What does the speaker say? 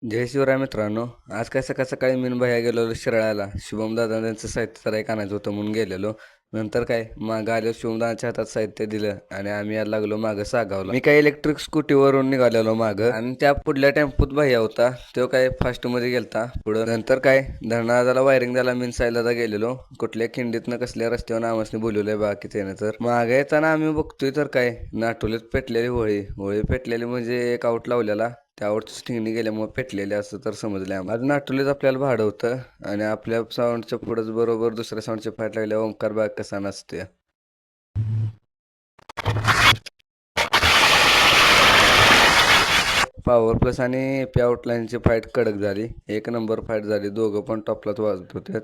जय शिवराय मित्रांनो. आज काय सकाळ सकाळी मी आणि भैया गेलेलो शिराळ्याला. शुभम दादा त्यांचं साहित्य जरा एक आणायचं होतं म्हणून गेलेलो. नंतर काय मागं आलो, शुभमदाच्या हातात साहित्य दिलं आणि आम्ही यायला लागलो मागं सागावला. मी काय इलेक्ट्रिक स्कूटीवरून निघालेलो मागं आणि त्या पुढल्या टेम्पोत भैया होता. तो काय फास्टमध्ये गेलता पुढं. नंतर काय धरणादाला वायरिंग द्यायला मी सायला गेलेलो. कुठल्या खिंडीतनं कसल्या रस्त्यावर आमासनी बोलवलंय बाकीच्यानं. तर मागे येताना आम्ही बघतोय तर काय नाटोलीत पेटलेली होळी होळी पेटलेली म्हणजे एक आऊट लावलेला. त्या आऊटची ठिंगणी गेल्यामुळे पेटलेले असं तर समजले आम्हाला. आज नाटोलीत आपल्याला भाडं होतं आणि आपल्या साऊंडच्या पुढंच बरोबर दुसऱ्या साऊंडच्या फाईट लागल्या ओंकार बाग कसा नसते. पॉवर प्लस आणि पी आउटलाईनची फाईट कडक झाली. एक नंबर फाईट झाली. दोघं पण टॉपलाच वाजत होते.